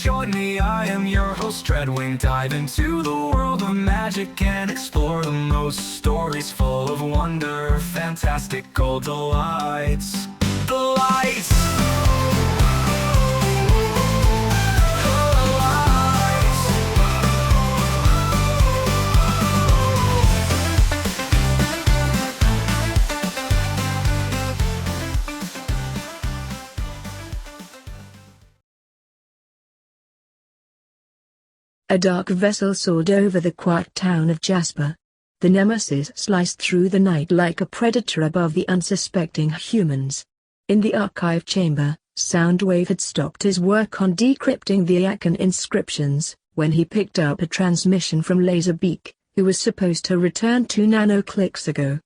join me, I am your host Dreadwing. Dive into the world of magic and explore the most stories full of wonder, fantastical delights. The lights! A dark vessel soared over the quiet town of Jasper. The nemesis sliced through the night like a predator above the unsuspecting humans. In the archive chamber, Soundwave had stopped his work on decrypting the Akan inscriptions, when he picked up a transmission from Laserbeak, who was supposed to return 2 nanoclicks ago.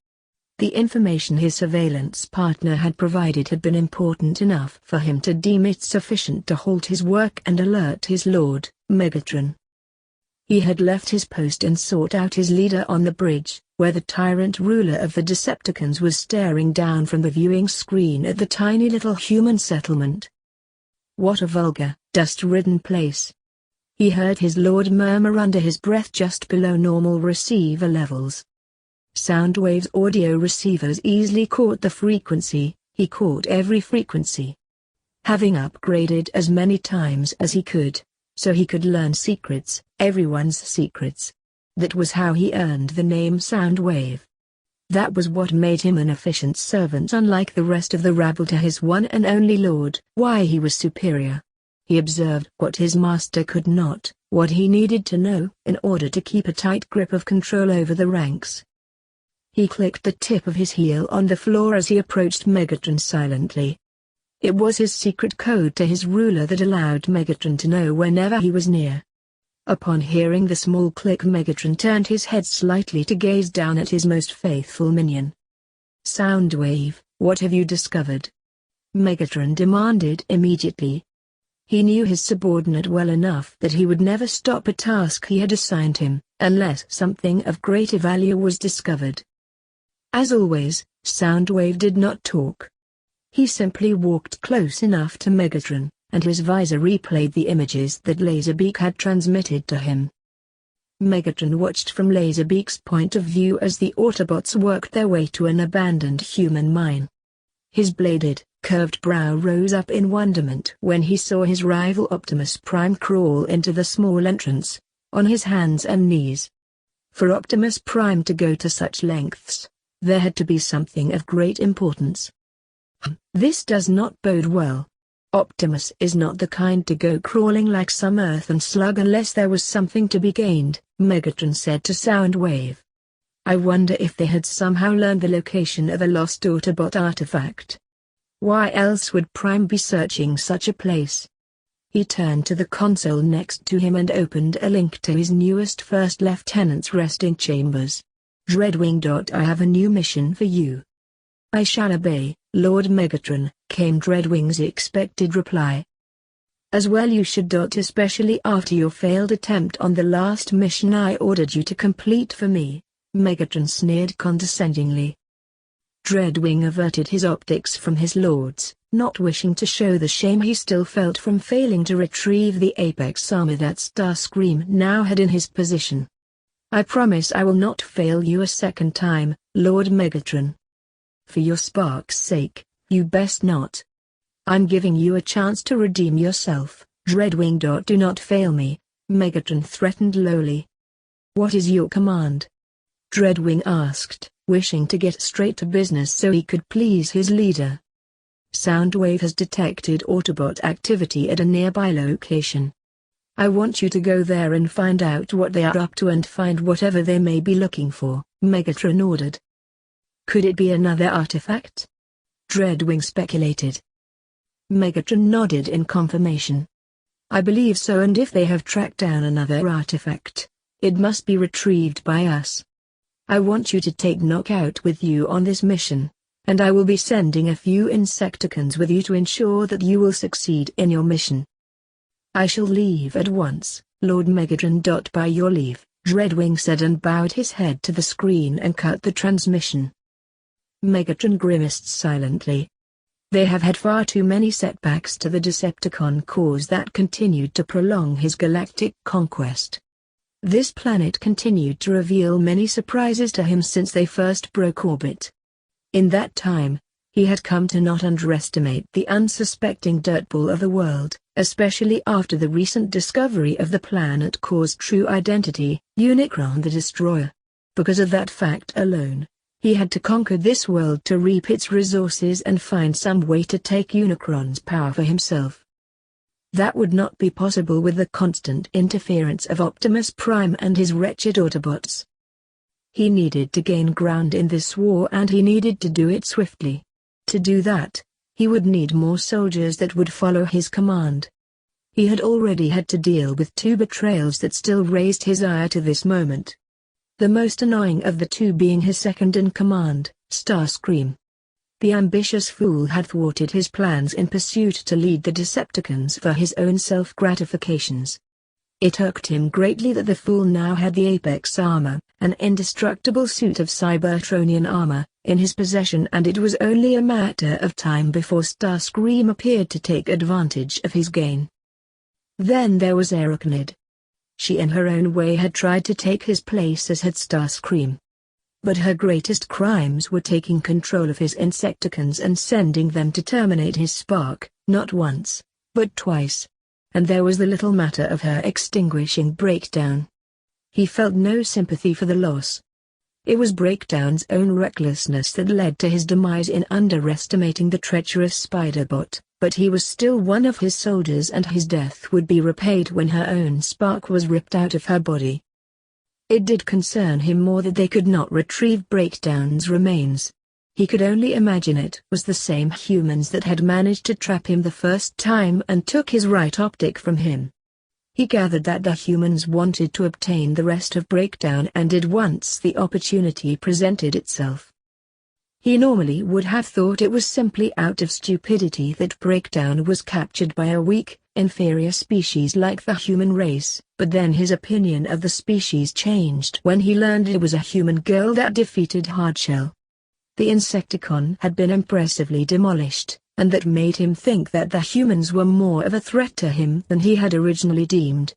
The information his surveillance partner had provided had been important enough for him to deem it sufficient to halt his work and alert his lord, Megatron. He had left his post and sought out his leader on the bridge, where the tyrant ruler of the Decepticons was staring down from the viewing screen at the tiny little human settlement. What a vulgar, dust-ridden place. He heard his lord murmur under his breath just below normal receiver levels. Soundwave's audio receivers easily caught the frequency, he caught every frequency. Having upgraded as many times as he could, so he could learn secrets, everyone's secrets. That was how he earned the name Soundwave. That was what made him an efficient servant, unlike the rest of the rabble to his one and only lord. Why he was superior. He observed what his master could not, what he needed to know, in order to keep a tight grip of control over the ranks. He clicked the tip of his heel on the floor as he approached Megatron silently. It was his secret code to his ruler that allowed Megatron to know whenever he was near. Upon hearing the small click, Megatron turned his head slightly to gaze down at his most faithful minion. Soundwave, what have you discovered? Megatron demanded immediately. He knew his subordinate well enough that he would never stop a task he had assigned him, unless something of greater value was discovered. As always, Soundwave did not talk. He simply walked close enough to Megatron, and his visor replayed the images that Laserbeak had transmitted to him. Megatron watched from Laserbeak's point of view as the Autobots worked their way to an abandoned human mine. His bladed, curved brow rose up in wonderment when he saw his rival Optimus Prime crawl into the small entrance, on his hands and knees. For Optimus Prime to go to such lengths, there had to be something of great importance. This does not bode well. Optimus is not the kind to go crawling like some earthen slug unless there was something to be gained, Megatron said to Soundwave. I wonder if they had somehow learned the location of a lost Autobot artifact. Why else would Prime be searching such a place? He turned to the console next to him and opened a link to his newest First Lieutenant's resting chambers. Dreadwing. I have a new mission for you. I shall obey, Lord Megatron, came Dreadwing's expected reply. As well you should. Especially after your failed attempt on the last mission I ordered you to complete for me, Megatron sneered condescendingly. Dreadwing averted his optics from his lords, not wishing to show the shame he still felt from failing to retrieve the Apex armor that Starscream now had in his possession. I promise I will not fail you a second time, Lord Megatron. For your spark's sake, you best not. I'm giving you a chance to redeem yourself, Dreadwing. Do not fail me, Megatron threatened lowly. What is your command? Dreadwing asked, wishing to get straight to business so he could please his leader. Soundwave has detected Autobot activity at a nearby location. I want you to go there and find out what they are up to and find whatever they may be looking for, Megatron ordered. Could it be another artifact? Dreadwing speculated. Megatron nodded in confirmation. I believe so, and if they have tracked down another artifact, it must be retrieved by us. I want you to take Knockout with you on this mission, and I will be sending a few Insecticons with you to ensure that you will succeed in your mission. I shall leave at once, Lord Megatron. By your leave, Dreadwing said and bowed his head to the screen and cut the transmission. Megatron grimaced silently. They have had far too many setbacks to the Decepticon cause that continued to prolong his galactic conquest. This planet continued to reveal many surprises to him since they first broke orbit. In that time, he had come to not underestimate the unsuspecting dirtball of the world, especially after the recent discovery of the planet Core's true identity, Unicron the Destroyer. Because of that fact alone, he had to conquer this world to reap its resources and find some way to take Unicron's power for himself. That would not be possible with the constant interference of Optimus Prime and his wretched Autobots. He needed to gain ground in this war, and he needed to do it swiftly. To do that, he would need more soldiers that would follow his command. He had already had to deal with 2 betrayals that still raised his ire to this moment. The most annoying of the 2 being his second-in-command, Starscream. The ambitious fool had thwarted his plans in pursuit to lead the Decepticons for his own self-gratifications. It irked him greatly that the fool now had the Apex armor, an indestructible suit of Cybertronian armor, in his possession, and it was only a matter of time before Starscream appeared to take advantage of his gain. Then there was Arachnid. She in her own way had tried to take his place as had Starscream. But her greatest crimes were taking control of his Insecticons and sending them to terminate his spark, not once, but twice. And there was the little matter of her extinguishing Breakdown. He felt no sympathy for the loss. It was Breakdown's own recklessness that led to his demise in underestimating the treacherous Spiderbot, but he was still one of his soldiers and his death would be repaid when her own spark was ripped out of her body. It did concern him more that they could not retrieve Breakdown's remains. He could only imagine it was the same humans that had managed to trap him the first time and took his right optic from him. He gathered that the humans wanted to obtain the rest of Breakdown and did once the opportunity presented itself. He normally would have thought it was simply out of stupidity that Breakdown was captured by a weak, inferior species like the human race, but then his opinion of the species changed when he learned it was a human girl that defeated Hardshell. The Insecticon had been impressively demolished, and that made him think that the humans were more of a threat to him than he had originally deemed.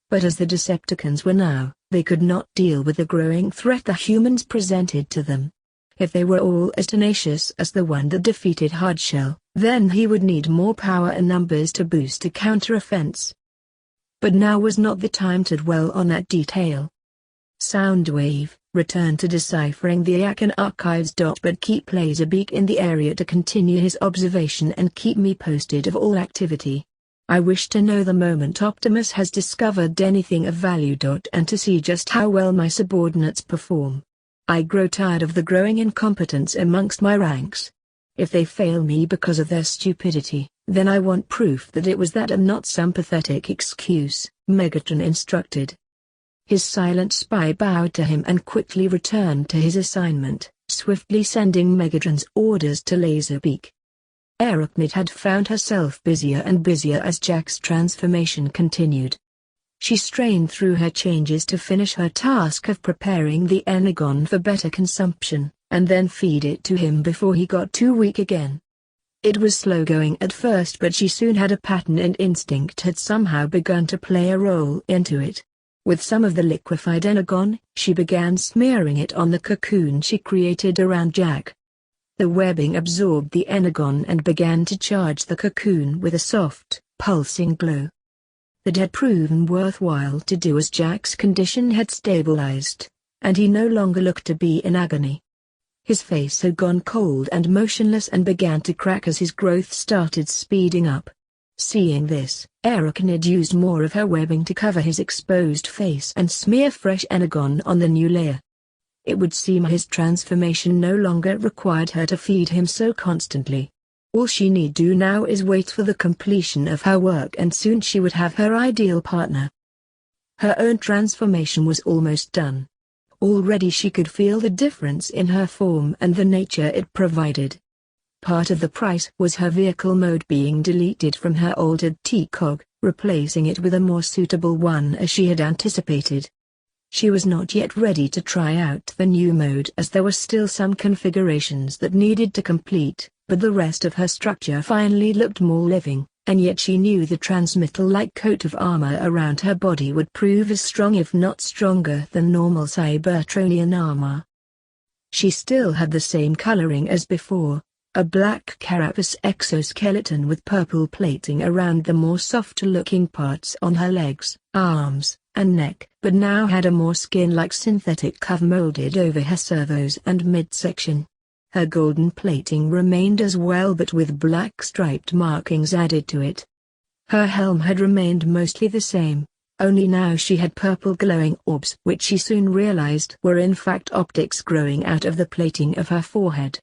But as the Decepticons were now, they could not deal with the growing threat the humans presented to them. If they were all as tenacious as the one that defeated Hardshell, then he would need more power and numbers to boost a counter-offense. But now was not the time to dwell on that detail. Soundwave, return to deciphering the Akan archives. But keep Laserbeak in the area to continue his observation and keep me posted of all activity. I wish to know the moment Optimus has discovered anything of value. And to see just how well my subordinates perform. I grow tired of the growing incompetence amongst my ranks. If they fail me because of their stupidity, then I want proof that it was that and not some pathetic excuse, Megatron instructed. His silent spy bowed to him and quickly returned to his assignment, swiftly sending Megatron's orders to Laserbeak. Arachnid had found herself busier and busier as Jack's transformation continued. She strained through her changes to finish her task of preparing the Energon for better consumption, and then feed it to him before he got too weak again. It was slow going at first, but she soon had a pattern and instinct had somehow begun to play a role into it. With some of the liquefied Energon, she began smearing it on the cocoon she created around Jack. The webbing absorbed the Energon and began to charge the cocoon with a soft, pulsing glow. That had proven worthwhile to do as Jack's condition had stabilized, and he no longer looked to be in agony. His face had gone cold and motionless and began to crack as his growth started speeding up. Seeing this, Arachnid used more of her webbing to cover his exposed face and smear fresh Energon on the new layer. It would seem his transformation no longer required her to feed him so constantly. All she need do now is wait for the completion of her work and soon she would have her ideal partner. Her own transformation was almost done. Already she could feel the difference in her form and the nature it provided. Part of the price was her vehicle mode being deleted from her altered T-Cog, replacing it with a more suitable one as she had anticipated. She was not yet ready to try out the new mode as there were still some configurations that needed to complete, but the rest of her structure finally looked more living, and yet she knew the transmetal-like coat of armor around her body would prove as strong if not stronger than normal Cybertronian armor. She still had the same coloring as before, a black carapace exoskeleton with purple plating around the more softer-looking parts on her legs, arms, and neck, but now had a more skin-like synthetic cuff molded over her servos and midsection. Her golden plating remained as well but with black striped markings added to it. Her helm had remained mostly the same, only now she had purple glowing orbs which she soon realized were in fact optics growing out of the plating of her forehead.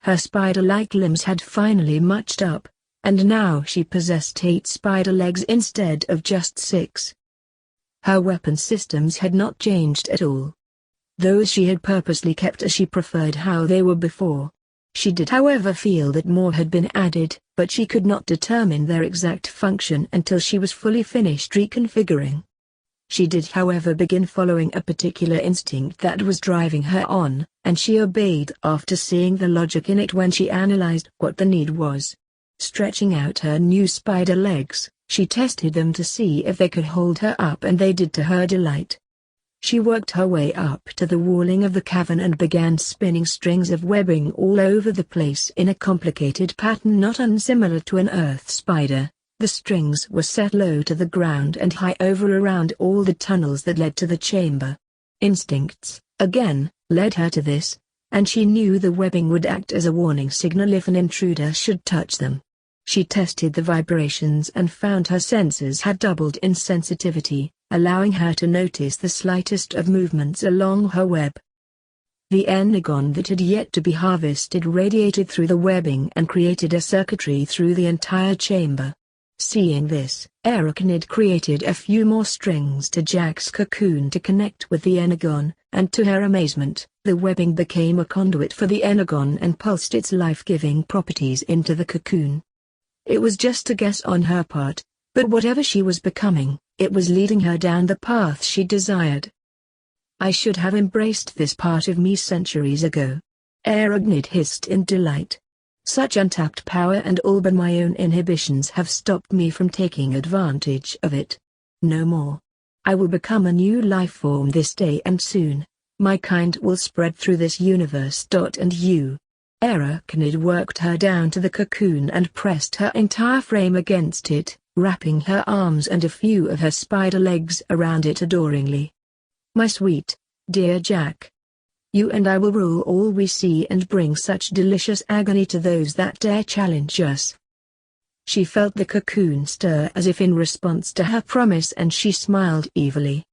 Her spider-like limbs had finally matched up, and now she possessed 8 spider legs instead of just 6. Her weapon systems had not changed at all. Those she had purposely kept as she preferred how they were before. She did however feel that more had been added, but she could not determine their exact function until she was fully finished reconfiguring. She did however begin following a particular instinct that was driving her on, and she obeyed after seeing the logic in it when she analyzed what the need was. Stretching out her new spider legs, she tested them to see if they could hold her up, and they did to her delight. She worked her way up to the walling of the cavern and began spinning strings of webbing all over the place in a complicated pattern not unsimilar to an earth spider. The strings were set low to the ground and high over around all the tunnels that led to the chamber. Instincts, again, led her to this, and she knew the webbing would act as a warning signal if an intruder should touch them. She tested the vibrations and found her senses had doubled in sensitivity, allowing her to notice the slightest of movements along her web. The energon that had yet to be harvested radiated through the webbing and created a circuitry through the entire chamber. Seeing this, Arachnid created a few more strings to Jack's cocoon to connect with the energon, and to her amazement, the webbing became a conduit for the energon and pulsed its life-giving properties into the cocoon. It was just a guess on her part, but whatever she was becoming, it was leading her down the path she desired. I should have embraced this part of me centuries ago. Arachnid hissed in delight. Such untapped power and all but my own inhibitions have stopped me from taking advantage of it. No more. I will become a new life form this day, and soon, my kind will spread through this universe. And you? Arachnid worked her down to the cocoon and pressed her entire frame against it, wrapping her arms and a few of her spider legs around it adoringly. My sweet, dear Jack. You and I will rule all we see and bring such delicious agony to those that dare challenge us. She felt the cocoon stir as if in response to her promise, and she smiled evilly.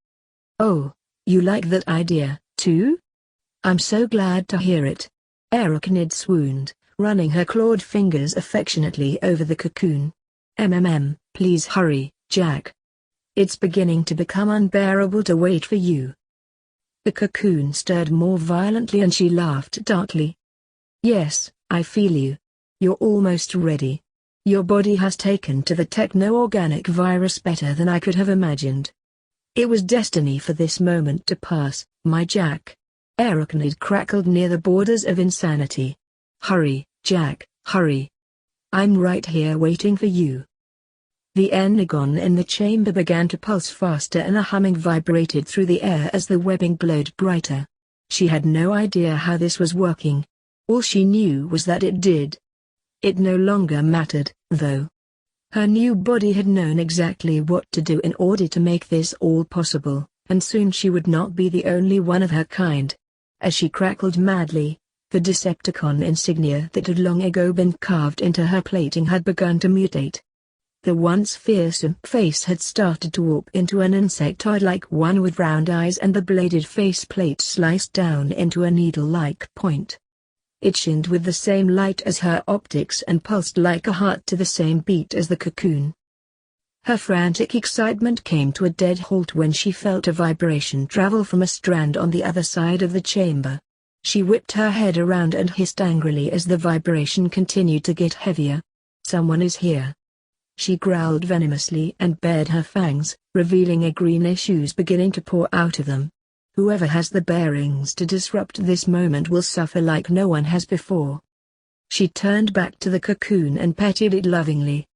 Oh, you like that idea, too? I'm so glad to hear it. Arachnid swooned, running her clawed fingers affectionately over the cocoon. Please hurry, Jack. It's beginning to become unbearable to wait for you. The cocoon stirred more violently and she laughed darkly. Yes, I feel you. You're almost ready. Your body has taken to the techno-organic virus better than I could have imagined. It was destiny for this moment to pass, my Jack. Arachnid crackled near the borders of insanity. Hurry, Jack, hurry. I'm right here waiting for you. The energon in the chamber began to pulse faster and a humming vibrated through the air as the webbing glowed brighter. She had no idea how this was working. All she knew was that it did. It no longer mattered, though. Her new body had known exactly what to do in order to make this all possible, and soon she would not be the only one of her kind. As she crackled madly, the Decepticon insignia that had long ago been carved into her plating had begun to mutate. The once fearsome face had started to warp into an insectoid-like one with round eyes, and the bladed faceplate sliced down into a needle-like point. It shinned with the same light as her optics and pulsed like a heart to the same beat as the cocoon. Her frantic excitement came to a dead halt when she felt a vibration travel from a strand on the other side of the chamber. She whipped her head around and hissed angrily as the vibration continued to get heavier. Someone is here. She growled venomously and bared her fangs, revealing a greenish ooze beginning to pour out of them. Whoever has the bearings to disrupt this moment will suffer like no one has before. She turned back to the cocoon and petted it lovingly.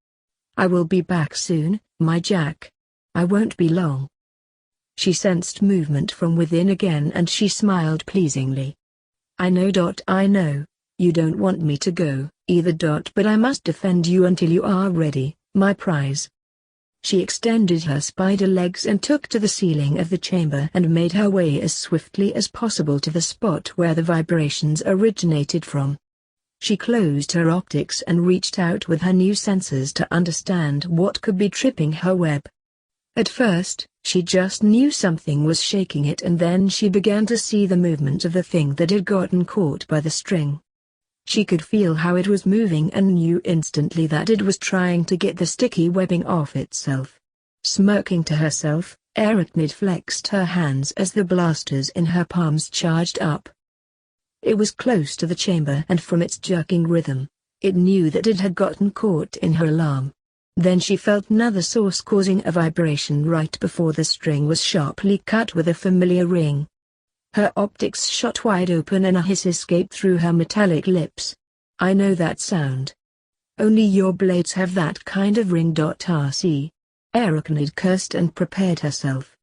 I will be back soon, my Jack. I won't be long. She sensed movement from within again and she smiled pleasingly. I know. I know. You don't want me to go, either. But I must defend you until you are ready, my prize. She extended her spider legs and took to the ceiling of the chamber and made her way as swiftly as possible to the spot where the vibrations originated from. She closed her optics and reached out with her new sensors to understand what could be tripping her web. At first, she just knew something was shaking it, and then she began to see the movement of the thing that had gotten caught by the string. She could feel how it was moving and knew instantly that it was trying to get the sticky webbing off itself. Smirking to herself, Arachnid flexed her hands as the blasters in her palms charged up. It was close to the chamber, and from its jerking rhythm, it knew that it had gotten caught in her alarm. Then she felt another source causing a vibration right before the string was sharply cut with a familiar ring. Her optics shot wide open and a hiss escaped through her metallic lips. I know that sound. Only your blades have that kind of ring. RC. Arachnid cursed and prepared herself.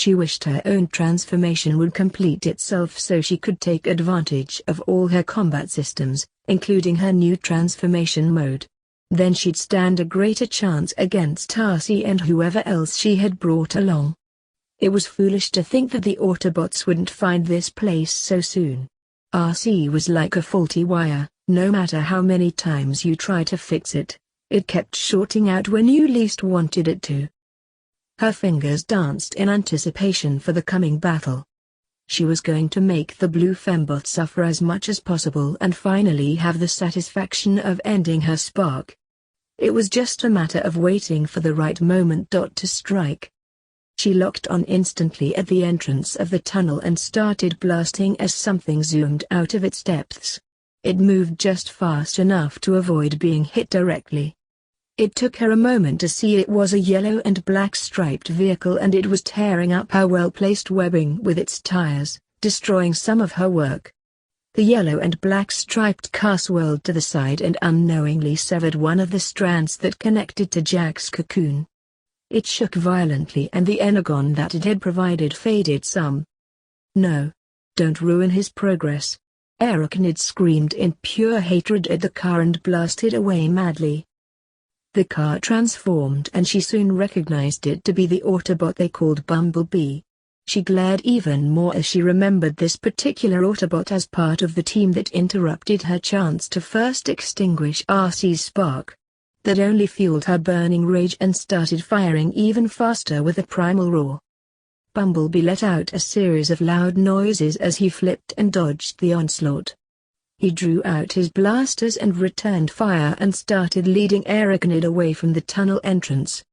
She wished her own transformation would complete itself so she could take advantage of all her combat systems, including her new transformation mode. Then she'd stand a greater chance against Tarsi and whoever else she had brought along. It was foolish to think that the Autobots wouldn't find this place so soon. RC was like a faulty wire, no matter how many times you try to fix it, it kept shorting out when you least wanted it to. Her fingers danced in anticipation for the coming battle. She was going to make the blue fembot suffer as much as possible and finally have the satisfaction of ending her spark. It was just a matter of waiting for the right moment to strike. She locked on instantly at the entrance of the tunnel and started blasting as something zoomed out of its depths. It moved just fast enough to avoid being hit directly. It took her a moment to see it was a yellow and black striped vehicle, and it was tearing up her well-placed webbing with its tires, destroying some of her work. The yellow and black striped car swirled to the side and unknowingly severed one of the strands that connected to Jack's cocoon. It shook violently and the energon that it had provided faded some. No. Don't ruin his progress. Arachnid screamed in pure hatred at the car and blasted away madly. The car transformed and she soon recognized it to be the Autobot they called Bumblebee. She glared even more as she remembered this particular Autobot as part of the team that interrupted her chance to first extinguish RC's spark. That only fueled her burning rage and started firing even faster with a primal roar. Bumblebee let out a series of loud noises as he flipped and dodged the onslaught. He drew out his blasters and returned fire and started leading Arachnid away from the tunnel entrance.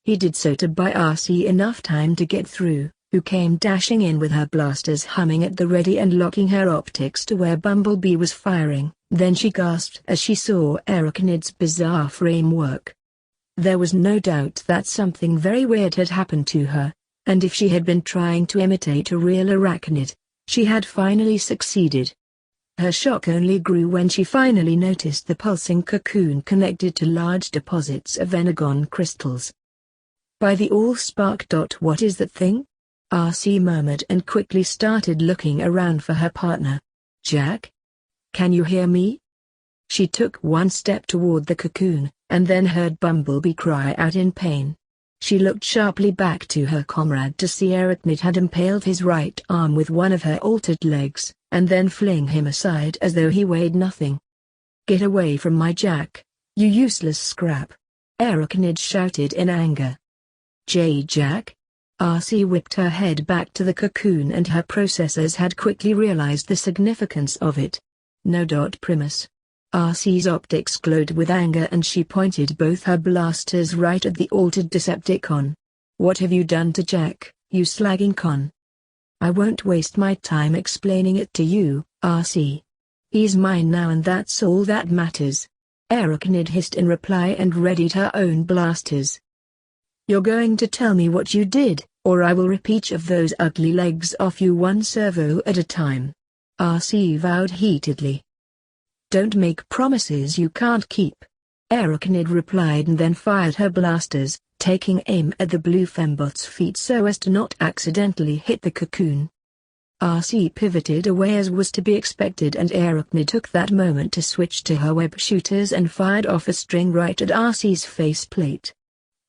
He did so to buy RC enough time to get through, who came dashing in with her blasters humming at the ready and locking her optics to where Bumblebee was firing. Then she gasped as she saw Arachnid's bizarre framework. There was no doubt that something very weird had happened to her, and if she had been trying to imitate a real arachnid, she had finally succeeded. Her shock only grew when she finally noticed the pulsing cocoon connected to large deposits of energon crystals. By the all-spark. What is that thing? RC murmured and quickly started looking around for her partner. Jack? Can you hear me? She took one step toward the cocoon, and then heard Bumblebee cry out in pain. She looked sharply back to her comrade to see Arachnid had impaled his right arm with one of her altered legs, and then fling him aside as though he weighed nothing. Get away from my Jack, you useless scrap! Arachnid shouted in anger. Jack? RC whipped her head back to the cocoon and her processors had quickly realized the significance of it. No. Primus. RC's optics glowed with anger and she pointed both her blasters right at the altered Decepticon. What have you done to Jack, you slagging con? I won't waste my time explaining it to you, RC. He's mine now and that's all that matters. Arachnid hissed in reply and readied her own blasters. You're going to tell me what you did, or I will rip each of those ugly legs off you one servo at a time. RC vowed heatedly. Don't make promises you can't keep. Arachnid replied and then fired her blasters, taking aim at the blue fembot's feet so as to not accidentally hit the cocoon. RC pivoted away as was to be expected, and Arachnid took that moment to switch to her web shooters and fired off a string right at RC's faceplate.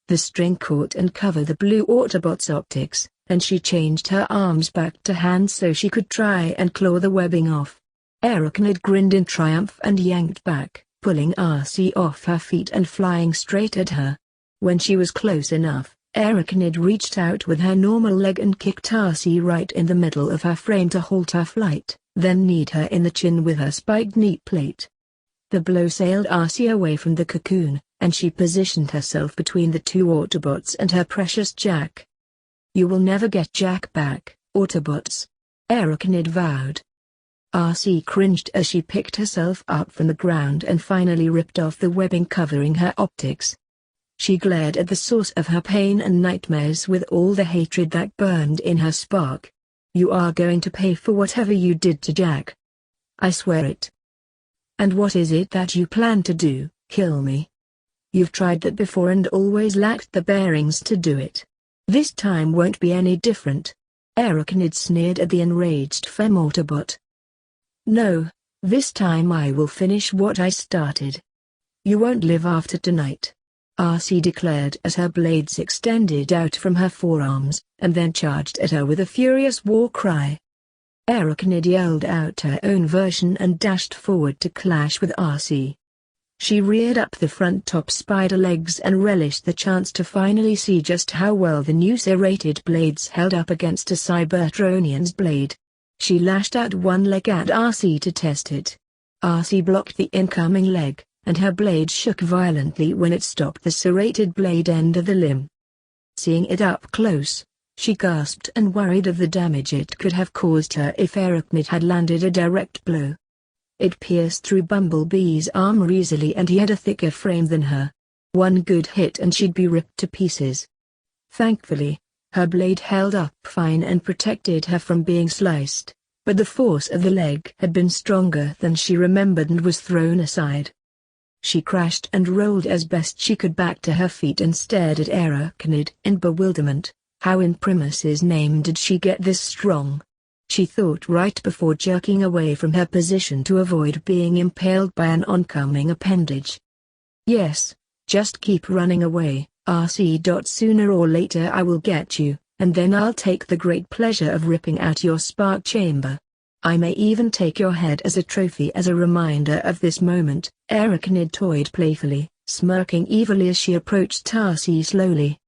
The string caught and covered the blue Autobot's optics, and she changed her arms back to hands so she could try and claw the webbing off. Arachnid grinned in triumph and yanked back, pulling RC off her feet and flying straight at her. When she was close enough, Arachnid reached out with her normal leg and kicked RC right in the middle of her frame to halt her flight, then kneed her in the chin with her spiked knee plate. The blow sailed RC away from the cocoon, and she positioned herself between the two Autobots and her precious Jack. You will never get Jack back, Autobots, Arachnid vowed. RC cringed as she picked herself up from the ground and finally ripped off the webbing covering her optics. She glared at the source of her pain and nightmares with all the hatred that burned in her spark. You are going to pay for whatever you did to Jack. I swear it. And what is it that you plan to do, kill me? You've tried that before and always lacked the bearings to do it. This time won't be any different. Arachnid sneered at the enraged Fem Autobot. No, this time I will finish what I started. You won't live after tonight, RC declared as her blades extended out from her forearms, and then charged at her with a furious war cry. Arachnid yelled out her own version and dashed forward to clash with RC. She reared up the front top spider legs and relished the chance to finally see just how well the new serrated blades held up against a Cybertronian's blade. She lashed out one leg at RC to test it. RC blocked the incoming leg, and her blade shook violently when it stopped the serrated blade end of the limb. Seeing it up close, she gasped and worried of the damage it could have caused her if Arachnid had landed a direct blow. It pierced through Bumblebee's armor easily, and he had a thicker frame than her. One good hit and she'd be ripped to pieces. Thankfully, her blade held up fine and protected her from being sliced, but the force of the leg had been stronger than she remembered and was thrown aside. She crashed and rolled as best she could back to her feet and stared at Arachnid in bewilderment. How in Primus's name did she get this strong? She thought right before jerking away from her position to avoid being impaled by an oncoming appendage. Yes, just keep running away, RC. Sooner or later I will get you, and then I'll take the great pleasure of ripping out your spark chamber. I may even take your head as a trophy as a reminder of this moment, Arachnid toyed playfully, smirking evilly as she approached RC slowly.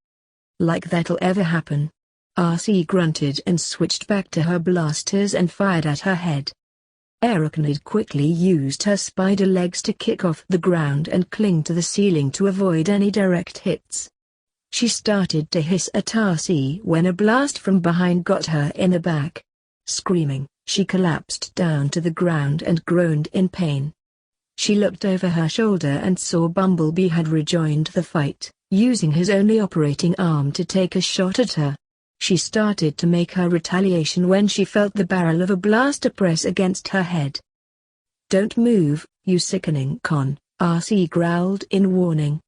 Like that'll ever happen. RC grunted and switched back to her blasters and fired at her head. Arachnid quickly used her spider legs to kick off the ground and cling to the ceiling to avoid any direct hits. She started to hiss at RC when a blast from behind got her in the back. Screaming, she collapsed down to the ground and groaned in pain. She looked over her shoulder and saw Bumblebee had rejoined the fight, using his only operating arm to take a shot at her. She started to make her retaliation when she felt the barrel of a blaster press against her head. Don't move, you sickening con, RC growled in warning.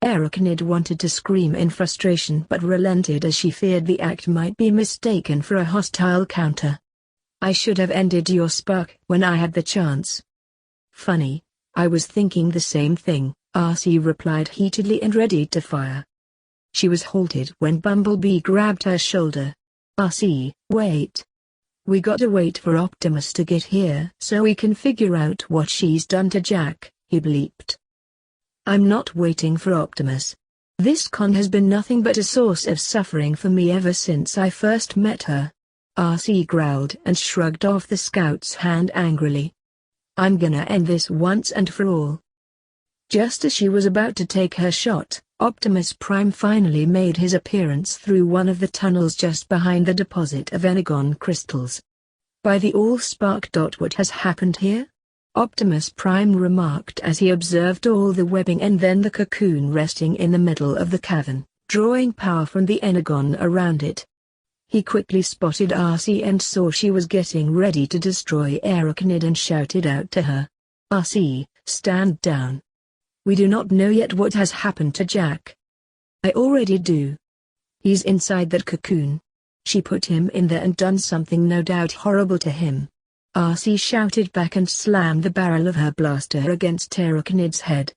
Arachnid wanted to scream in frustration but relented as she feared the act might be mistaken for a hostile counter. I should have ended your spark when I had the chance. Funny, I was thinking the same thing, RC replied heatedly and ready to fire. She was halted when Bumblebee grabbed her shoulder. RC, wait. We gotta wait for Optimus to get here so we can figure out what she's done to Jack, he bleeped. I'm not waiting for Optimus. This con has been nothing but a source of suffering for me ever since I first met her. RC growled and shrugged off the scout's hand angrily. I'm gonna end this once and for all. Just as she was about to take her shot, Optimus Prime finally made his appearance through one of the tunnels just behind the deposit of Energon crystals. By the Allspark. What has happened here? Optimus Prime remarked as he observed all the webbing and then the cocoon resting in the middle of the cavern. drawing power from the energon around it. He quickly spotted RC and saw she was getting ready to destroy Arachnid and shouted out to her. RC, stand down. We do not know yet what has happened to Jack. I already do. He's inside that cocoon. She put him in there and done something no doubt horrible to him. RC shouted back and slammed the barrel of her blaster against Arachnid's head.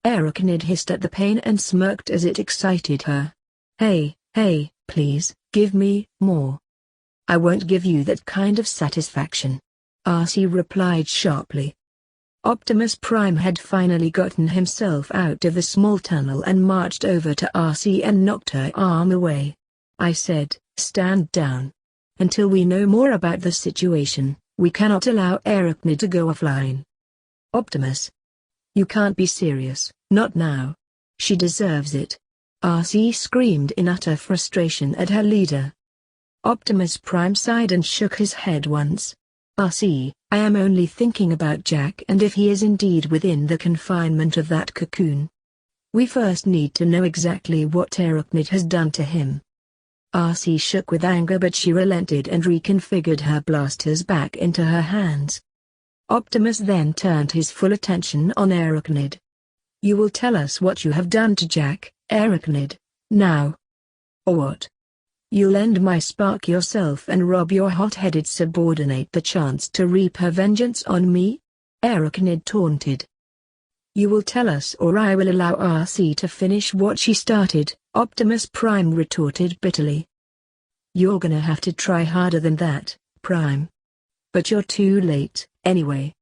Arachnid hissed at the pain and smirked as it excited her. Hey, please, give me more. I won't give you that kind of satisfaction. RC replied sharply. Optimus Prime had finally gotten himself out of the small tunnel and marched over to RC and knocked her arm away. I said, stand down. Until we know more about the situation, we cannot allow Arachnid to go offline. Optimus. You can't be serious, not now. She deserves it. RC screamed in utter frustration at her leader. Optimus Prime sighed and shook his head once. RC, I am only thinking about Jack and if he is indeed within the confinement of that cocoon. We first need to know exactly what Arachnid has done to him. RC shook with anger but she relented and reconfigured her blasters back into her hands. Optimus then turned his full attention on Arachnid. You will tell us what you have done to Jack, Arachnid, now. Or what? You'll end my spark yourself and rob your hot-headed subordinate the chance to reap her vengeance on me? Arachnid taunted. You will tell us or I will allow RC to finish what she started, Optimus Prime retorted bitterly. You're gonna have to try harder than that, Prime. But you're too late, anyway.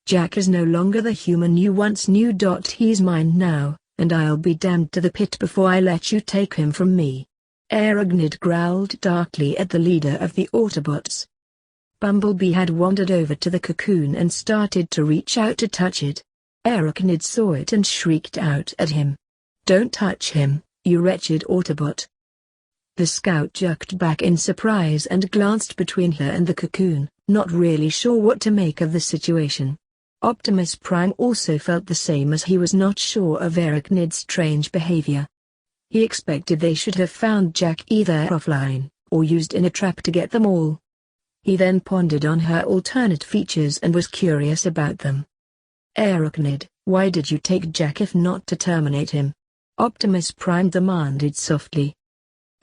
Jack is no longer the human you once knew. He's mine now, and I'll be damned to the pit before I let you take him from me. Arachnid growled darkly at the leader of the Autobots. Bumblebee had wandered over to the cocoon and started to reach out to touch it. Arachnid saw it and shrieked out at him. Don't touch him, you wretched Autobot. The scout jerked back in surprise and glanced between her and the cocoon, not really sure what to make of the situation. Optimus Prime also felt the same as he was not sure of Arachnid's strange behavior. He expected they should have found Jack either offline, or used in a trap to get them all. He then pondered on her alternate features and was curious about them. Arachnid, why did you take Jack if not to terminate him? Optimus Prime demanded softly.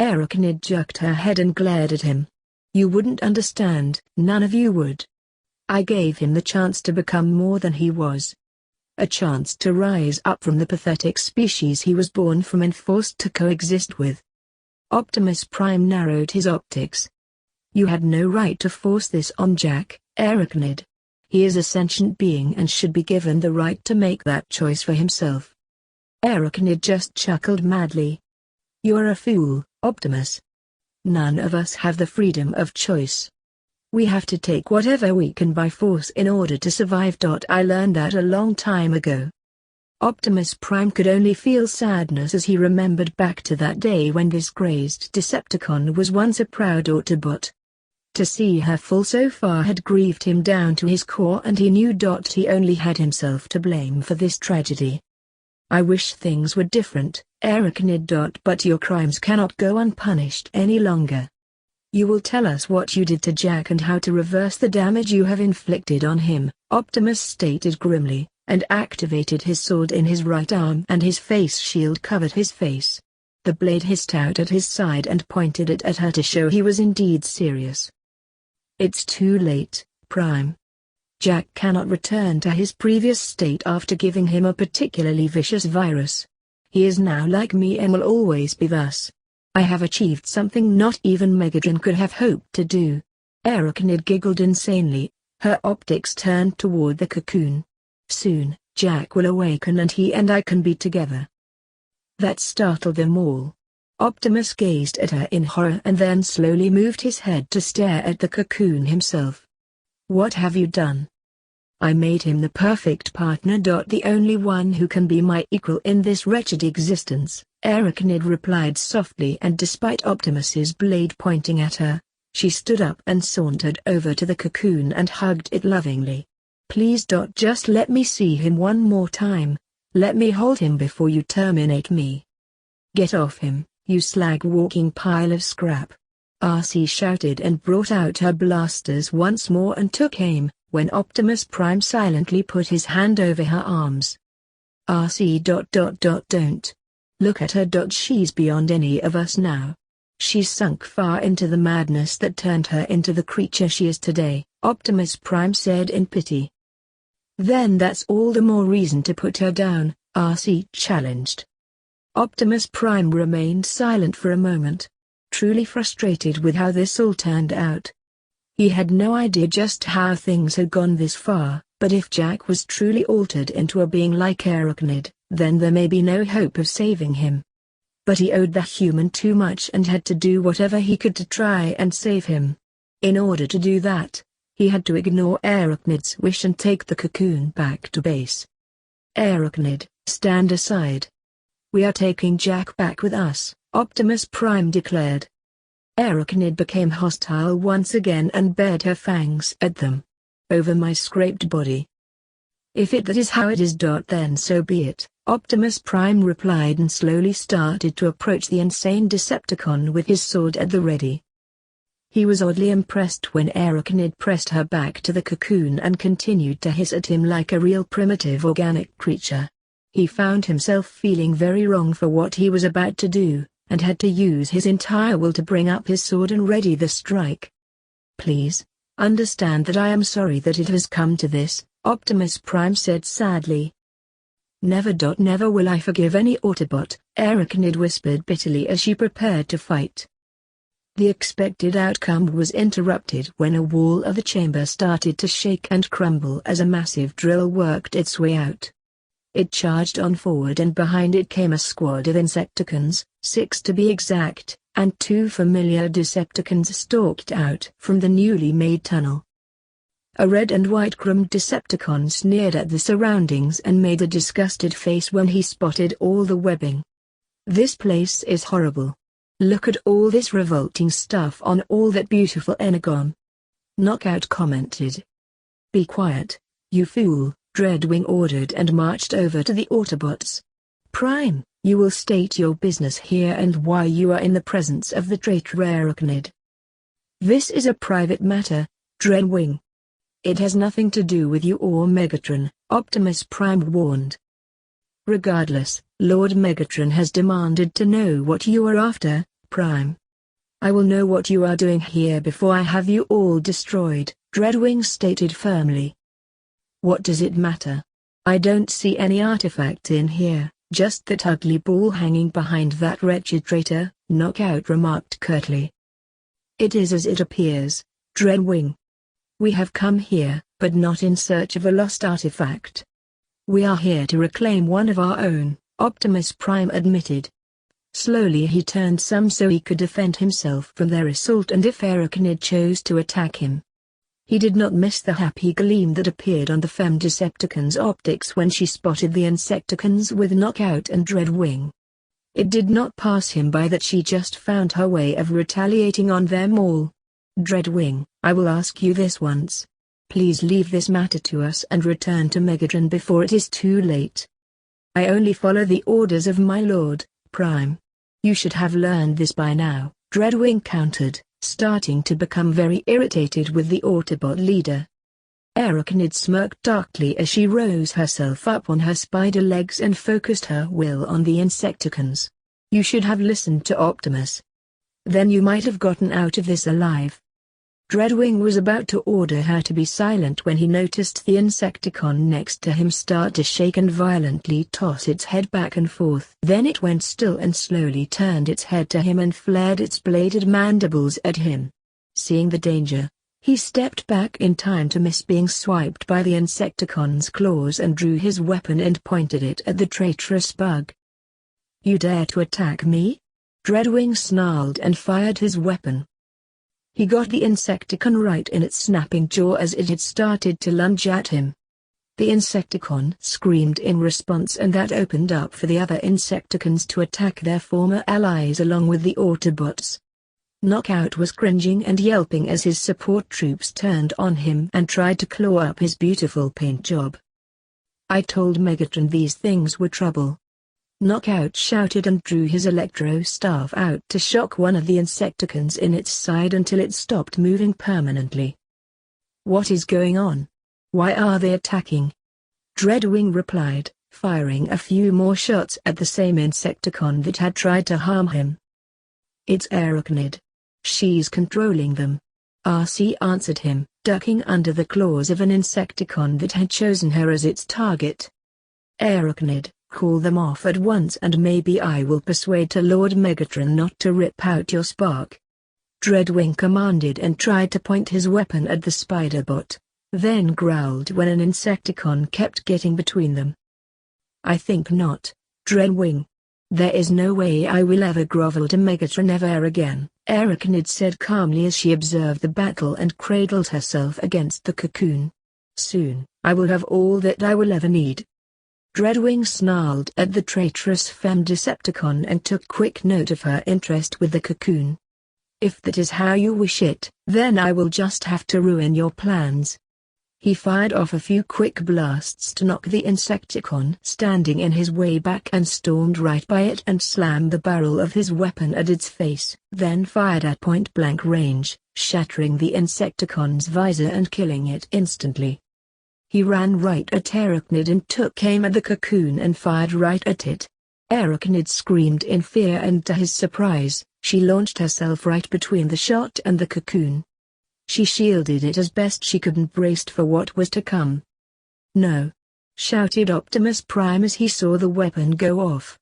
Arachnid jerked her head and glared at him. You wouldn't understand, none of you would. I gave him the chance to become more than he was. A chance to rise up from the pathetic species he was born from and forced to coexist with. Optimus Prime narrowed his optics. You had no right to force this on Jack, Arachnid. He is a sentient being and should be given the right to make that choice for himself. Arachnid just chuckled madly. You are a fool, Optimus. None of us have the freedom of choice. We have to take whatever we can by force in order to survive. I learned that a long time ago. Optimus Prime could only feel sadness as he remembered back to that day when this crazed Decepticon was once a proud Autobot. To see her fall so far had grieved him down to his core and he knew he only had himself to blame for this tragedy. I wish things were different, Arachnid. But your crimes cannot go unpunished any longer. You will tell us what you did to Jack and how to reverse the damage you have inflicted on him, Optimus stated grimly, and activated his sword in his right arm and his face shield covered his face. The blade hissed out at his side and pointed it at her to show he was indeed serious. It's too late, Prime. Jack cannot return to his previous state after giving him a particularly vicious virus. He is now like me and will always be thus. I have achieved something not even Megatron could have hoped to do. Arachnid giggled insanely, her optics turned toward the cocoon. Soon, Jack will awaken and he and I can be together. That startled them all. Optimus gazed at her in horror and then slowly moved his head to stare at the cocoon himself. What have you done? I made him the perfect partner. The only one who can be my equal in this wretched existence, Arachnid replied softly, and despite Optimus's blade pointing at her, she stood up and sauntered over to the cocoon and hugged it lovingly. Please. Just let me see him one more time. Let me hold him before you terminate me. "Get off him, you slag-walking pile of scrap!" RC shouted and brought out her blasters once more and took aim, when Optimus Prime silently put his hand over her arms. "RC... don't. Look at her. She's beyond any of us now. She's sunk far into the madness that turned her into the creature she is today," Optimus Prime said in pity. "Then that's all the more reason to put her down," RC challenged. Optimus Prime remained silent for a moment, truly frustrated with how this all turned out. He had no idea just how things had gone this far, but if Jack was truly altered into a being like Arachnid, then there may be no hope of saving him. But he owed the human too much and had to do whatever he could to try and save him. In order to do that, he had to ignore Arachnid's wish and take the cocoon back to base. "Arachnid, stand aside. We are taking Jack back with us," Optimus Prime declared. Arachnid became hostile once again and bared her fangs at them. "Over my scraped body. If that is how it is, then so be it," Optimus Prime replied and slowly started to approach the insane Decepticon with his sword at the ready. He was oddly impressed when Arachnid pressed her back to the cocoon and continued to hiss at him like a real primitive organic creature. He found himself feeling very wrong for what he was about to do, and had to use his entire will to bring up his sword and ready the strike. "Please, understand that I am sorry that it has come to this," Optimus Prime said sadly. Never will I forgive any Autobot," Arachnid whispered bitterly as she prepared to fight. The expected outcome was interrupted when a wall of the chamber started to shake and crumble as a massive drill worked its way out. It charged on forward and behind it came a squad of Insecticons, 6 to be exact, and 2 familiar Decepticons stalked out from the newly made tunnel. A red and white groomed Decepticon sneered at the surroundings and made a disgusted face when he spotted all the webbing. "This place is horrible. Look at all this revolting stuff on all that beautiful Energon," Knockout commented. "Be quiet, you fool," Dreadwing ordered and marched over to the Autobots. "Prime, you will state your business here and why you are in the presence of the traitor Arachnid." "This is a private matter, Dreadwing. It has nothing to do with you or Megatron," Optimus Prime warned. "Regardless, Lord Megatron has demanded to know what you are after, Prime. I will know what you are doing here before I have you all destroyed," Dreadwing stated firmly. "What does it matter? I don't see any artifact in here, just that ugly ball hanging behind that wretched traitor," Knockout remarked curtly. "It is as it appears, Dreadwing. We have come here, but not in search of a lost artifact. We are here to reclaim one of our own," Optimus Prime admitted. Slowly he turned some so he could defend himself from their assault and if Arachnid chose to attack him. He did not miss the happy gleam that appeared on the Femme Decepticon's optics when she spotted the Insecticons with Knockout and Dreadwing. It did not pass him by that she just found her way of retaliating on them all. "Dreadwing, I will ask you this once. Please leave this matter to us and return to Megatron before it is too late." "I only follow the orders of my Lord, Prime. You should have learned this by now," Dreadwing countered, starting to become very irritated with the Autobot leader. Arachnid smirked darkly as she rose herself up on her spider legs and focused her will on the Insecticons. "You should have listened to Optimus. Then you might have gotten out of this alive." Dreadwing was about to order her to be silent when he noticed the Insecticon next to him start to shake and violently toss its head back and forth. Then it went still and slowly turned its head to him and flared its bladed mandibles at him. Seeing the danger, he stepped back in time to miss being swiped by the Insecticon's claws and drew his weapon and pointed it at the traitorous bug. "You dare to attack me?" Dreadwing snarled and fired his weapon. He got the Insecticon right in its snapping jaw as it had started to lunge at him. The Insecticon screamed in response and that opened up for the other Insecticons to attack their former allies along with the Autobots. Knockout was cringing and yelping as his support troops turned on him and tried to claw up his beautiful paint job. "I told Megatron these things were trouble. Knockout shouted and drew his electro staff out to shock one of the Insecticons in its side until it stopped moving permanently. What is going on? Why are they attacking? Dreadwing replied, firing a few more shots at the same Insecticon that had tried to harm him. It's Arachnid. She's controlling them. RC answered him, ducking under the claws of an Insecticon that had chosen her as its target. Arachnid, call them off at once and maybe I will persuade Lord Megatron not to rip out your spark. Dreadwing commanded and tried to point his weapon at the Spiderbot, then growled when an Insecticon kept getting between them. I think not, Dreadwing. There is no way I will ever grovel to Megatron ever again, Arachnid said calmly as she observed the battle and cradled herself against the cocoon. Soon, I will have all that I will ever need. Dreadwing snarled at the traitorous femme Decepticon and took quick note of her interest with the cocoon. If that is how you wish it, then I will just have to ruin your plans. He fired off a few quick blasts to knock the Insecticon standing in his way back and stormed right by it and slammed the barrel of his weapon at its face, then fired at point-blank range, shattering the Insecticon's visor and killing it instantly. He ran right at Arachnid and took aim at the cocoon and fired right at it. Arachnid screamed in fear and to his surprise, she launched herself right between the shot and the cocoon. She shielded it as best she could and braced for what was to come. No! Shouted Optimus Prime as he saw the weapon go off.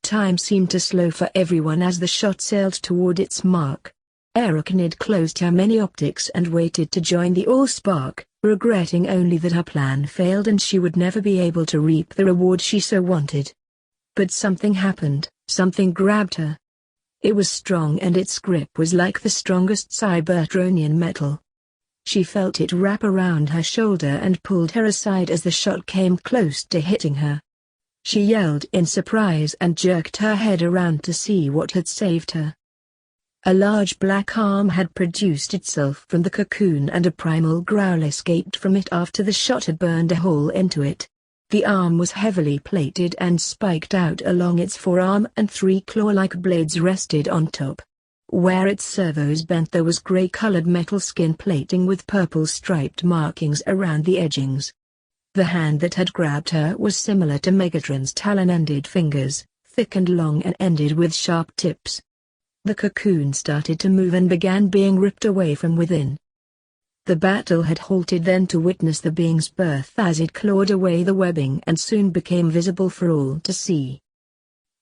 Time seemed to slow for everyone as the shot sailed toward its mark. Arachnid closed her many optics and waited to join the Allspark, regretting only that her plan failed and she would never be able to reap the reward she so wanted. But something happened, something grabbed her. It was strong and its grip was like the strongest Cybertronian metal. She felt it wrap around her shoulder and pulled her aside as the shot came close to hitting her. She yelled in surprise and jerked her head around to see what had saved her. A large black arm had produced itself from the cocoon and a primal growl escaped from it after the shot had burned a hole into it. The arm was heavily plated and spiked out along its forearm and 3 claw-like blades rested on top. Where its servos bent there was gray-colored metal skin plating with purple striped markings around the edgings. The hand that had grabbed her was similar to Megatron's talon-ended fingers, thick and long and ended with sharp tips. The cocoon started to move and began being ripped away from within. The battle had halted then to witness the being's birth as it clawed away the webbing and soon became visible for all to see.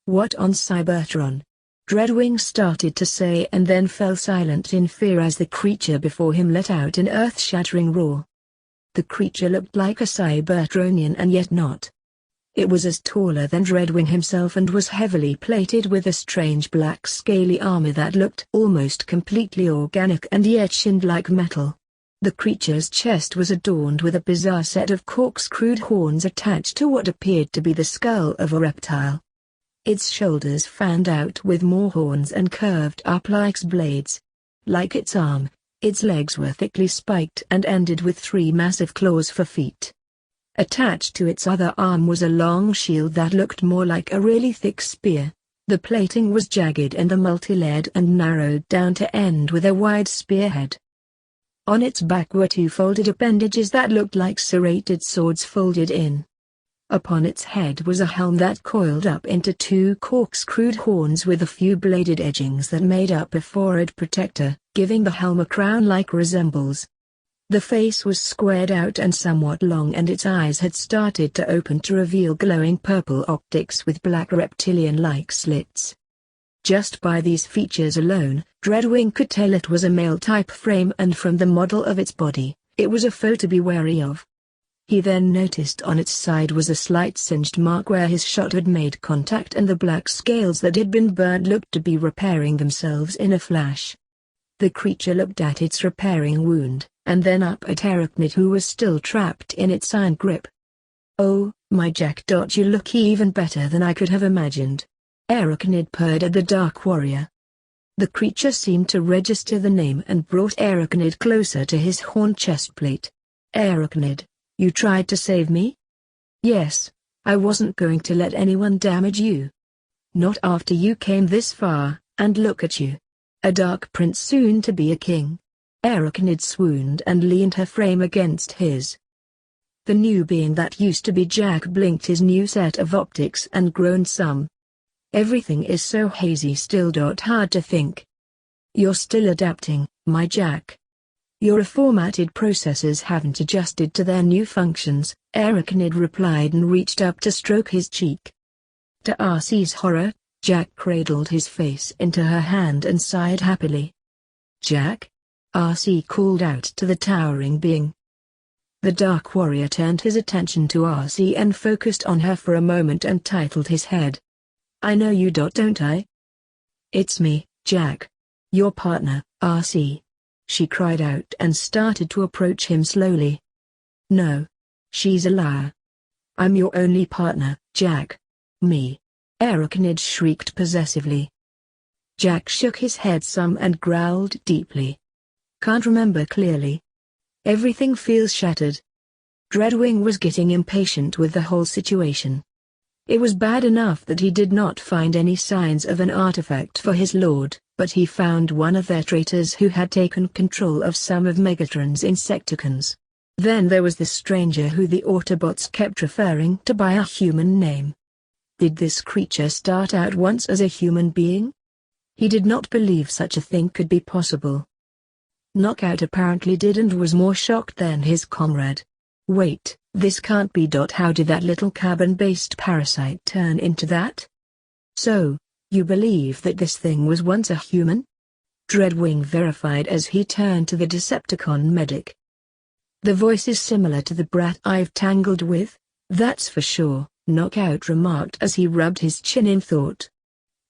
What on Cybertron? Dreadwing started to say and then fell silent in fear as the creature before him let out an earth-shattering roar. The creature looked like a Cybertronian and yet not. It was as taller than Dreadwing himself and was heavily plated with a strange black scaly armor that looked almost completely organic and yet shined like metal. The creature's chest was adorned with a bizarre set of corkscrewed horns attached to what appeared to be the skull of a reptile. Its shoulders fanned out with more horns and curved up like blades. Like its arm, its legs were thickly spiked and ended with 3 massive claws for feet. Attached to its other arm was a long shield that looked more like a really thick spear. The plating was jagged and the multi-layered and narrowed down to end with a wide spearhead. On its back were 2 folded appendages that looked like serrated swords folded in. Upon its head was a helm that coiled up into 2 corkscrewed horns with a few bladed edgings that made up a forehead protector, giving the helm a crown-like resemblance. The face was squared out and somewhat long and its eyes had started to open to reveal glowing purple optics with black reptilian-like slits. Just by these features alone, Dreadwing could tell it was a male-type frame and from the model of its body, it was a foe to be wary of. He then noticed on its side was a slight singed mark where his shot had made contact and the black scales that had been burned looked to be repairing themselves in a flash. The creature looked at its repairing wound, and then up at Arachnid who was still trapped in its iron grip. "Oh, my Jack. You look even better than I could have imagined." Arachnid purred at the Dark Warrior. The creature seemed to register the name and brought Arachnid closer to his horn chestplate. "Arachnid, you tried to save me?" "Yes, I wasn't going to let anyone damage you. Not after you came this far, and look at you. A dark prince soon to be a king. Arakanid swooned and leaned her frame against his. The new being that used to be Jack blinked his new set of optics and groaned some. Everything is so hazy still. Hard to think. You're still adapting, my Jack. Your reformatted processors haven't adjusted to their new functions, Arakanid replied and reached up to stroke his cheek. To RC's horror, Jack cradled his face into her hand and sighed happily. Jack? RC called out to the towering being. The Dark Warrior turned his attention to RC and focused on her for a moment and titled his head. I know you. Don't I? It's me, Jack. Your partner, RC. She cried out and started to approach him slowly. No. She's a liar. I'm your only partner, Jack. Me. Arakanid shrieked possessively. Jack shook his head some and growled deeply. Can't remember clearly. Everything feels shattered. Dreadwing was getting impatient with the whole situation. It was bad enough that he did not find any signs of an artifact for his lord, but he found one of their traitors who had taken control of some of Megatron's Insecticons. Then there was the stranger who the Autobots kept referring to by a human name. Did this creature start out once as a human being? He did not believe such a thing could be possible. Knockout apparently did and was more shocked than his comrade. Wait, this can't be. How did that little cabin-based parasite turn into that? So, you believe that this thing was once a human? Dreadwing verified as he turned to the Decepticon medic. The voice is similar to the brat I've tangled with, that's for sure, Knockout remarked as he rubbed his chin in thought.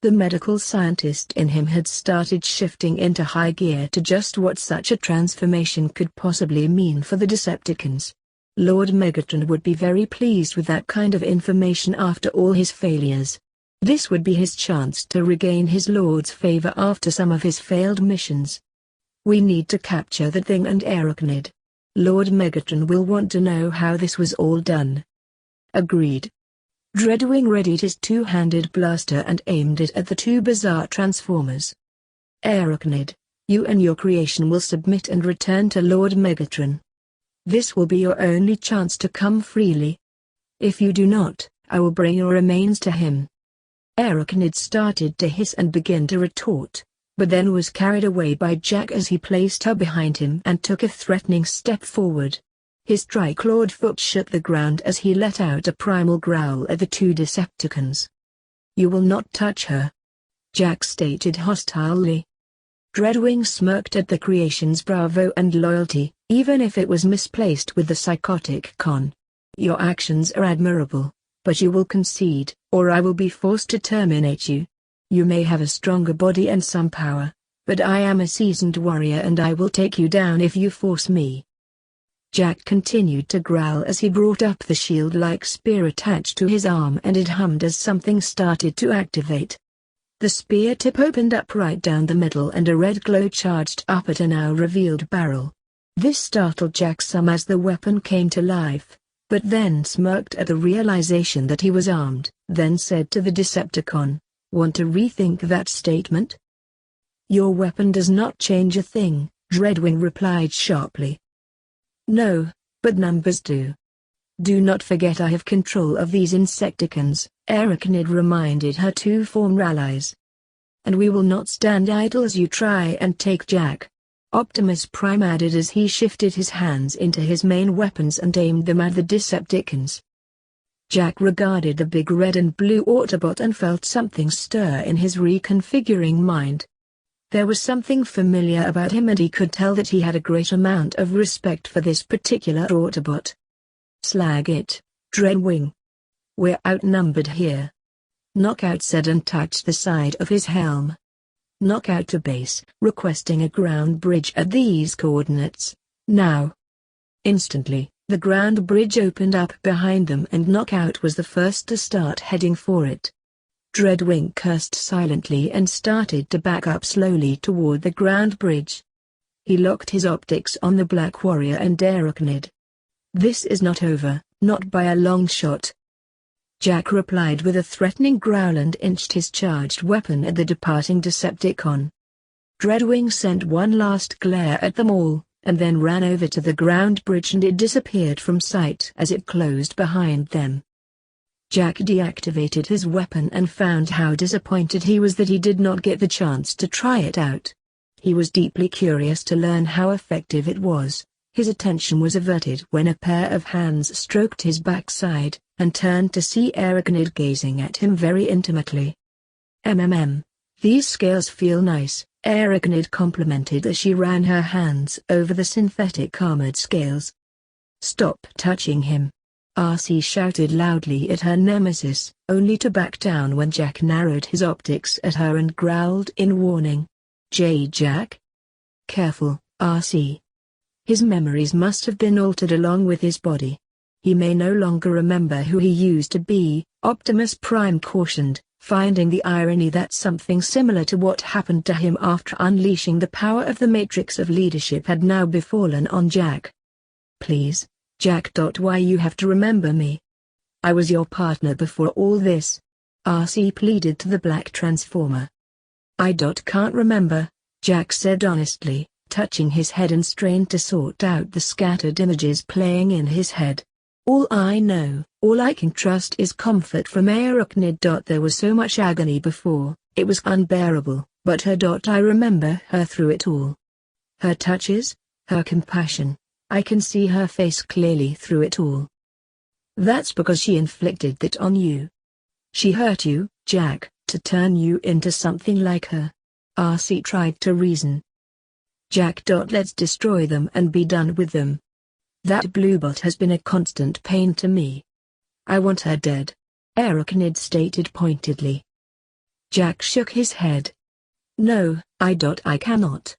The medical scientist in him had started shifting into high gear to just what such a transformation could possibly mean for the Decepticons. Lord Megatron would be very pleased with that kind of information after all his failures. This would be his chance to regain his lord's favor after some of his failed missions. We need to capture the thing and Arakanid. Lord Megatron will want to know how this was all done. Agreed. Dreadwing readied his two-handed blaster and aimed it at the two bizarre transformers. Arakanid, you and your creation will submit and return to Lord Megatron. This will be your only chance to come freely. If you do not, I will bring your remains to him. Arakanid started to hiss and begin to retort, but then was carried away by Jack as he placed her behind him and took a threatening step forward. His tri-clawed foot shook the ground as he let out a primal growl at the two Decepticons. You will not touch her. Jack stated hostilely. Dreadwing smirked at the creation's bravo and loyalty, even if it was misplaced with the psychotic con. Your actions are admirable, but you will concede, or I will be forced to terminate you. You may have a stronger body and some power, but I am a seasoned warrior and I will take you down if you force me. Jack continued to growl as he brought up the shield-like spear attached to his arm and it hummed as something started to activate. The spear tip opened up right down the middle and a red glow charged up at a now revealed barrel. This startled Jack some as the weapon came to life, but then smirked at the realization that he was armed, then said to the Decepticon, "Want to rethink that statement?" "Your weapon does not change a thing," Dreadwing replied sharply. "No, but numbers do. Do not forget I have control of these Insecticons," Arakanid reminded her two former allies. "And we will not stand idle as you try and take Jack," Optimus Prime added as he shifted his hands into his main weapons and aimed them at the Decepticons. Jack regarded the big red and blue Autobot and felt something stir in his reconfiguring mind. There was something familiar about him and he could tell that he had a great amount of respect for this particular Autobot. "Slag it, Dreadwing. We're outnumbered here," Knockout said and touched the side of his helm. "Knockout to base, requesting a ground bridge at these coordinates, now." Instantly, the ground bridge opened up behind them and Knockout was the first to start heading for it. Dreadwing cursed silently and started to back up slowly toward the ground bridge. He locked his optics on the Black Warrior and Arakanid. This is not over, not by a long shot. Jack replied with a threatening growl and inched his charged weapon at the departing Decepticon. Dreadwing sent one last glare at them all, and then ran over to the ground bridge and it disappeared from sight as it closed behind them. Jack deactivated his weapon and found how disappointed he was that he did not get the chance to try it out. He was deeply curious to learn how effective it was. His attention was averted when a pair of hands stroked his backside, and turned to see Arachnid gazing at him very intimately. These scales feel nice, Arachnid complimented as she ran her hands over the synthetic armored scales. Stop touching him. RC shouted loudly at her nemesis, only to back down when Jack narrowed his optics at her and growled in warning. Jack? Careful, RC. His memories must have been altered along with his body. He may no longer remember who he used to be, Optimus Prime cautioned, finding the irony that something similar to what happened to him after unleashing the power of the Matrix of Leadership had now befallen on Jack. Please, Jack. Why you have to remember me? I was your partner before all this. RC pleaded to the Black Transformer. I can't remember, Jack said honestly, touching his head and strained to sort out the scattered images playing in his head. All I know, all I can trust is comfort from Arachnid. There was so much agony before, it was unbearable, but her. I remember her through it all. Her touches, her compassion, I can see her face clearly through it all. That's because she inflicted that on you. She hurt you, Jack, to turn you into something like her. RC tried to reason. Jack. Let's destroy them and be done with them. That bluebot has been a constant pain to me. I want her dead, Arachnid stated pointedly. Jack shook his head. No, I cannot.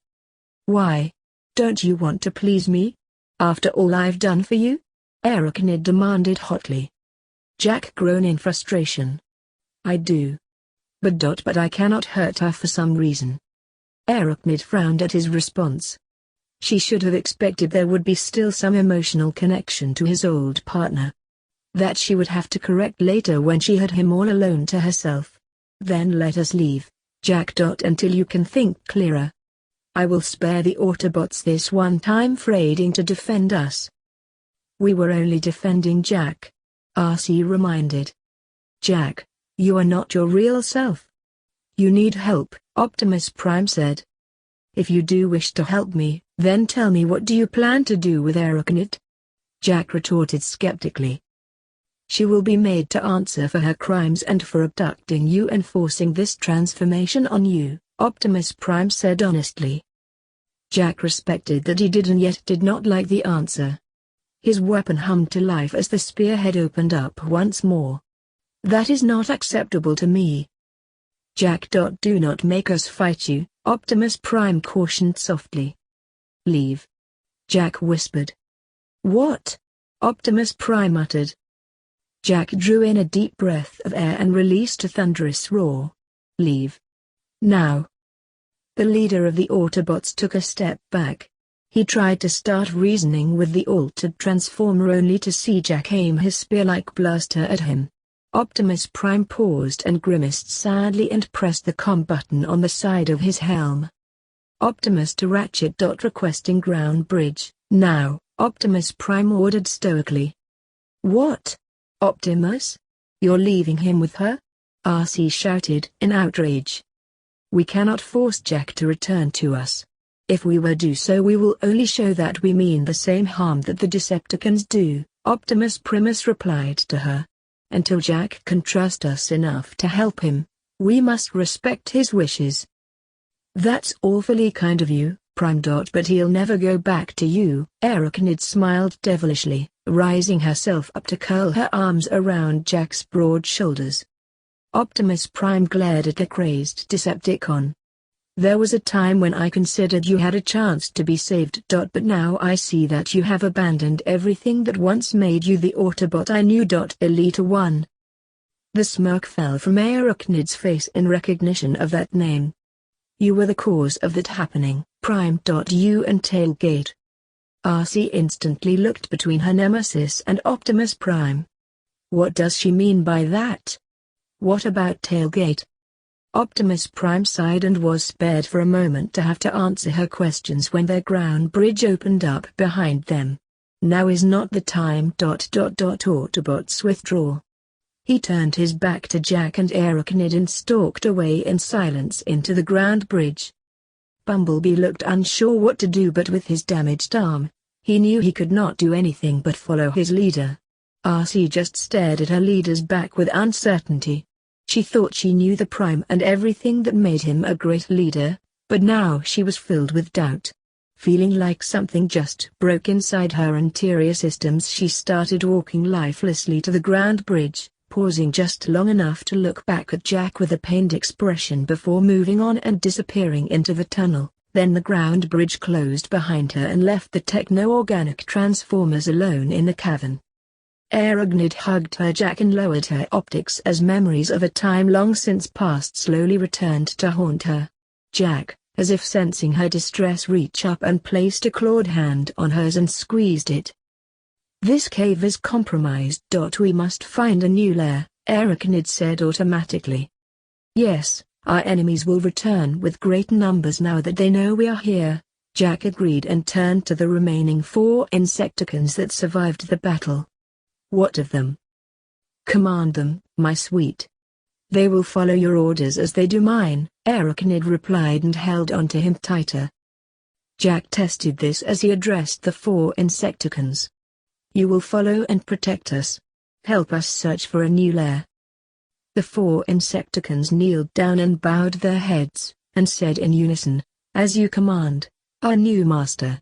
Why? Don't you want to please me? After all I've done for you? Arachnid demanded hotly. Jack groaned in frustration. I do. But I cannot hurt her for some reason. Arachnid frowned at his response. She should have expected there would be still some emotional connection to his old partner. That she would have to correct later when she had him all alone to herself. Then let us leave, Jack. Until you can think clearer. I will spare the Autobots this one time for aiding to defend us. We were only defending Jack. RC reminded. Jack, you are not your real self. You need help, Optimus Prime said. If you do wish to help me, then tell me, what do you plan to do with Arachnid? Jack retorted skeptically. She will be made to answer for her crimes and for abducting you and forcing this transformation on you, Optimus Prime said honestly. Jack respected that he did and yet did not like the answer. His weapon hummed to life as the spearhead opened up once more. That is not acceptable to me. Jack. Do not make us fight you, Optimus Prime cautioned softly. Leave. Jack whispered. What? Optimus Prime uttered. Jack drew in a deep breath of air and released a thunderous roar. Leave. Now. The leader of the Autobots took a step back. He tried to start reasoning with the altered Transformer only to see Jack aim his spear-like blaster at him. Optimus Prime paused and grimaced sadly and pressed the comm button on the side of his helm. Optimus to Ratchet. Requesting ground bridge, now, Optimus Prime ordered stoically. What? Optimus? You're leaving him with her? RC shouted in outrage. We cannot force Jack to return to us. If we were do so, we will only show that we mean the same harm that the Decepticons do, Optimus Primus replied to her. Until Jack can trust us enough to help him, we must respect his wishes. That's awfully kind of you, Prime. But he'll never go back to you. Arachnid smiled devilishly, rising herself up to curl her arms around Jack's broad shoulders. Optimus Prime glared at the crazed Decepticon. There was a time when I considered you had a chance to be saved. But now I see that you have abandoned everything that once made you the Autobot I knew. Elite One. The smirk fell from Arachnid's face in recognition of that name. You were the cause of that happening, Prime. You and Tailgate. RC instantly looked between her nemesis and Optimus Prime. What does she mean by that? What about tailgate? Optimus Prime sighed and was spared for a moment to have to answer her questions when their ground bridge opened up behind them. Now is not the time. Autobots withdraw. He turned his back to Jack and Arachnid and stalked away in silence into the ground bridge. Bumblebee looked unsure what to do, but with his damaged arm, he knew he could not do anything but follow his leader. RC just stared at her leader's back with uncertainty. She thought she knew the Prime and everything that made him a great leader, but now she was filled with doubt. Feeling like something just broke inside her interior systems, she started walking lifelessly to the ground bridge, pausing just long enough to look back at Jack with a pained expression before moving on and disappearing into the tunnel. Then the ground bridge closed behind her and left the techno-organic transformers alone in the cavern. Arachnid hugged her Jack and lowered her optics as memories of a time long since past slowly returned to haunt her. Jack, as if sensing her distress, reached up and placed a clawed hand on hers and squeezed it. "This cave is compromised. We must find a new lair," Arachnid said automatically. "Yes, our enemies will return with great numbers now that they know we are here," Jack agreed and turned to the remaining 4 Insecticons that survived the battle. "What of them?" "Command them, my sweet. They will follow your orders as they do mine," Arachnid replied and held onto him tighter. Jack tested this as he addressed the 4 Insecticons. "You will follow and protect us. Help us search for a new lair." The 4 Insecticons kneeled down and bowed their heads, and said in unison, "As you command, our new master."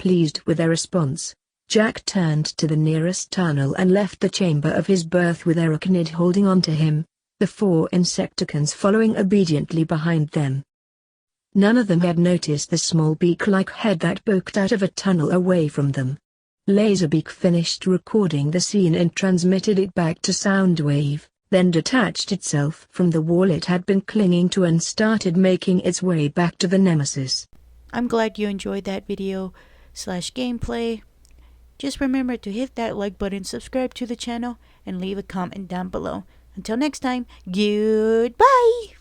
Pleased with their response, Jack turned to the nearest tunnel and left the chamber of his birth with Arachnid holding on to him, the 4 Insecticons following obediently behind them. None of them had noticed the small beak-like head that poked out of a tunnel away from them. Laserbeak finished recording the scene and transmitted it back to Soundwave, then detached itself from the wall it had been clinging to and started making its way back to the Nemesis. I'm glad you enjoyed that video/gameplay. Just remember to hit that like button, subscribe to the channel, and leave a comment down below. Until next time, goodbye!